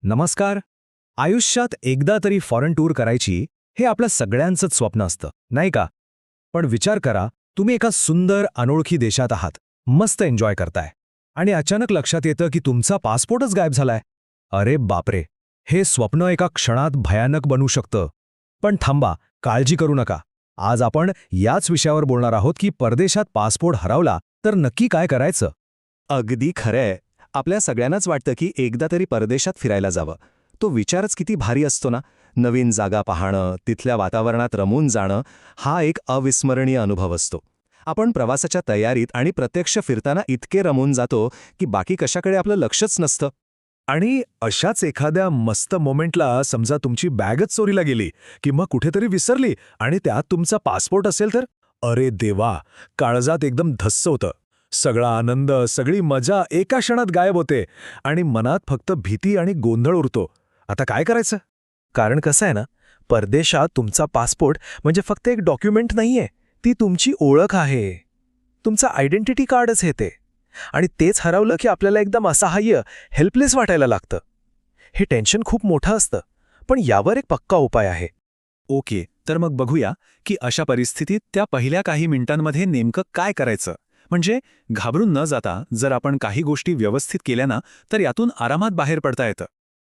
नमस्कार. आयुष्यात एकदा तरी फॉरेन टूर करायची हे आपल्या सगळ्यांचंच स्वप्न असतं, नाही का? पण विचार करा, तुम्ही एका सुंदर अनोळखी देशात आहात, मस्त एन्जॉय करताय, आणि अचानक लक्षात येतं की तुमचा पासपोर्टच गायब झालाय. अरे बापरे, हे स्वप्न एका क्षणात भयानक बनू शकतं. पण थांबा, काळजी करू नका. आज आपण याच विषयावर बोलणार आहोत की परदेशात पासपोर्ट हरवला तर नक्की काय करायचं. अगदी खरंय. आपल्या सगळ्यांनाच वाटतं की एकदा तरी परदेशात फिरायला जावं. तो विचारच किती भारी असतो ना. नवीन जागा पाहणं, तिथल्या वातावरणात रमून जाणं, हा एक अविस्मरणीय अनुभव असतो. आपण प्रवासाच्या तयारीत आणि प्रत्यक्ष फिरताना इतके रमून जातो की बाकी कशाकडे आपलं लक्षच नसतं. आणि अशाच एखाद्या मस्त मोमेंटला समजा तुमची बॅगच चोरीला गेली किंवा कुठेतरी विसरली आणि त्यात तुमचा पासपोर्ट असेल तर अरे देवा, काळजात एकदम धस्स होतं. सगळा आनंद, सगळी मजा एका क्षणात गायब होते आणि मनात फक्त भीती आणि गोंधळ उरतो. आता काय करायचं? कारण कसं आहे ना, परदेशात तुमचा पासपोर्ट म्हणजे फक्त एक डॉक्युमेंट नाहीये, ती तुमची ओळख आहे. तुमचं आयडेंटिटी कार्डच आहे ते. आणि तेच हरवलं की आपल्याला एकदम असहाय्य, हेल्पलेस वाटायला लागतं. हे टेन्शन खूप मोठं असतं, पण यावर एक पक्का उपाय आहे. ओके, तर मग बघूया की अशा परिस्थितीत त्या पहिल्या काही मिनिटांमध्ये नेमकं काय करायचं. म्हणजे घाबरून न जाता जर आपण काही गोष्टी व्यवस्थित केल्या ना, तर यातून आरामात बाहेर पडता येतं.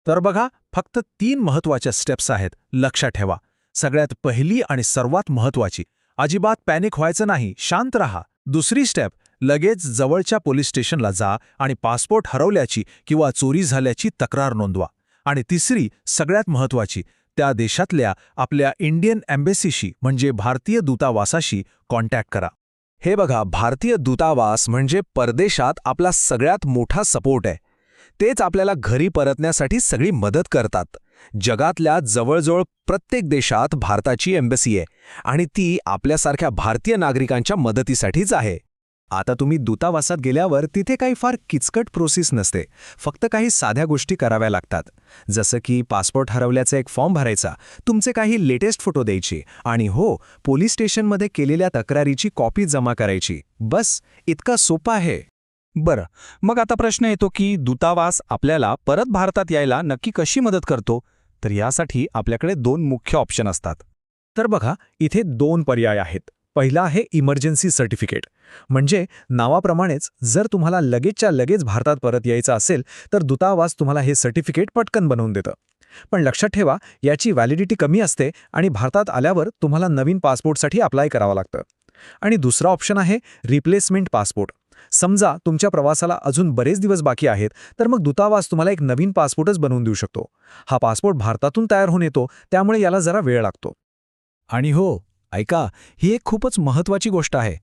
तर बघा, फक्त 3 महत्त्वाच्या स्टेप्स आहेत, लक्षात ठेवा. सगळ्यात पहिली आणि सर्वात महत्त्वाची, अजिबात पॅनिक व्हायचं नाही, शांत रहा. दुसरी स्टेप, लगेच जवळच्या पोलीस स्टेशनला जा आणि पासपोर्ट हरवल्याची किंवा चोरी झाल्याची तक्रार नोंदवा. आणि तिसरी, सगळ्यात महत्त्वाची, त्या देशातल्या आपल्या इंडियन एम्बेसीशी म्हणजे भारतीय दूतावासाशी कॉन्टॅक्ट करा. हे बघा, भारतीय दूतावास म्हणजे परदेशात आपला सगळ्यात मोठा सपोर्ट आहे. तेच आपल्याला घरी परतण्यासाठी सगळी मदत करतात. जगातल्या जवळजवळ प्रत्येक देशात भारताची एम्बसी आहे आणि ती आपल्यासारख्या भारतीय नागरिकांच्या मदतीसाठीच आहे. आता तुम्ही दूतावासात गेल्यावर तिथे काही फार किचकट प्रोसेस नसते. फक्त काही साध्या गोष्टी कराव्या लागतात. जसं की पासपोर्ट हरवल्याचा एक फॉर्म भरायचा, तुमचे काही लेटेस्ट फोटो द्यायचे आणि हो, पोलीस स्टेशनमध्ये केलेल्या तक्रारीची कॉपी जमा करायची. बस, इतका सोपा आहे. बरं, मग आता प्रश्न येतो की दूतावास आपल्याला परत भारतात यायला नक्की कशी मदत करतो? तर यासाठी आपल्याकडे 2 मुख्य ऑप्शन असतात. तर बघा, इथे 2 पर्याय आहेत. पहिला आहे इमर्जन्सी सर्टिफिकेट. म्हणजे नावाप्रमाणेच जर तुम्हाला लगेचच्या लगेच भारतात परत यायचं असेल तर दूतावास तुम्हाला हे सर्टिफिकेट पटकन बनवून देतं. पण लक्षात ठेवा, याची व्हॅलिडिटी कमी असते आणि भारतात आल्यावर तुम्हाला नवीन पासपोर्टसाठी अप्लाय करावं लागतं. आणि दुसरा ऑप्शन आहे रिप्लेसमेंट पासपोर्ट. समजा तुमच्या प्रवासाला अजून बरेच दिवस बाकी आहेत, तर मग दूतावास तुम्हाला एक नवीन पासपोर्टच बनवून देऊ शकतो. हा पासपोर्ट भारतातून तयार होऊन येतो, त्यामुळे याला जरा वेळ लागतो. आणि हो, ऐका, ही एक खूपच महत्त्वाची गोष्ट आहे.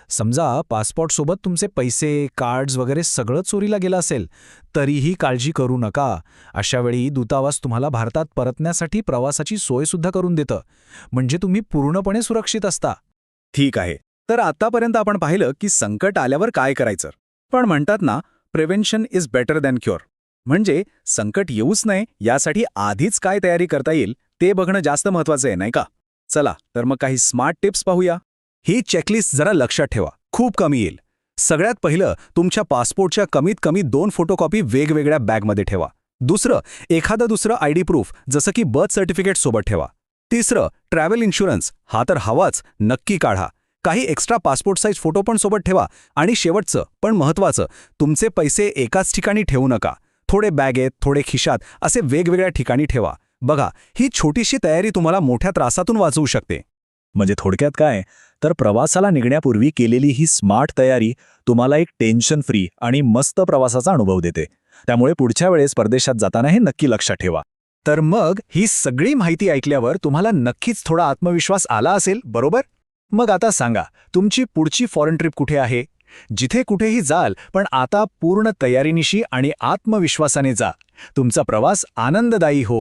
समजा पासपोर्टसोबत तुमचे पैसे, कार्ड्स वगैरे सगळं चोरीला गेलं असेल, तरीही काळजी करू नका. अशावेळी दूतावास तुम्हाला भारतात परतण्यासाठी प्रवासाची सोयसुद्धा करून देतं. म्हणजे तुम्ही पूर्णपणे सुरक्षित असता. ठीक आहे. तर आतापर्यंत आपण पाहिलं की संकट आल्यावर काय करायचं. पण म्हणतात ना, prevention is better than cure. म्हणजे संकट येऊच नये यासाठी आधीच काय तयारी करता येईल ते बघणं जास्त महत्त्वाचं आहे, नाही का? चला, तर मग काही स्मार्ट टिप्स पाहूया. ही चेकलिस्ट जरा लक्षात ठेवा, खूप कमी येईल. सगळ्यात पहिलं, तुमच्या पासपोर्टच्या कमीत कमी 2 फोटोकॉपी वेगवेगळ्या बॅगमध्ये ठेवा. दुसरं, एखादं दुसरं आयडी प्रूफ जसं की बर्थ सर्टिफिकेट सोबत ठेवा. तिसरं, ट्रॅव्हल इन्शुरन्स, हा तर हवाच, नक्की काढा. काही एक्स्ट्रा पासपोर्ट साईज फोटो पण सोबत ठेवा. आणि शेवटचं पण महत्त्वाचं, तुमचे पैसे एकाच ठिकाणी ठेवू नका. थोडे बॅगेत, थोडे खिशात, असे वेगवेगळ्या ठिकाणी ठेवा. बघा, ही छोटीशी तयारी तुम्हाला मोठ्या त्रासातून वाचवू शकते. म्हणजे थोडक्यात काय, तर प्रवासाला निघण्यापूर्वी केलेली ही स्मार्ट तयारी तुम्हाला एक टेन्शन फ्री आणि मस्त प्रवासाचा अनुभव देते. त्यामुळे पुढच्या वेळेस परदेशात जाताना हे नक्की लक्षात ठेवा. तर मग ही सगळी माहिती ऐकल्यावर तुम्हाला नक्कीच थोडा आत्मविश्वास आला असेल, बरोबर? मग आता सांगा, तुमची पुढची फॉरेन ट्रिप कुठे आहे? जिथे कुठेही जाल, पण आता पूर्ण तयारीनिशी आणि आत्मविश्वासाने जा. तुमचा प्रवास आनंददायी हो.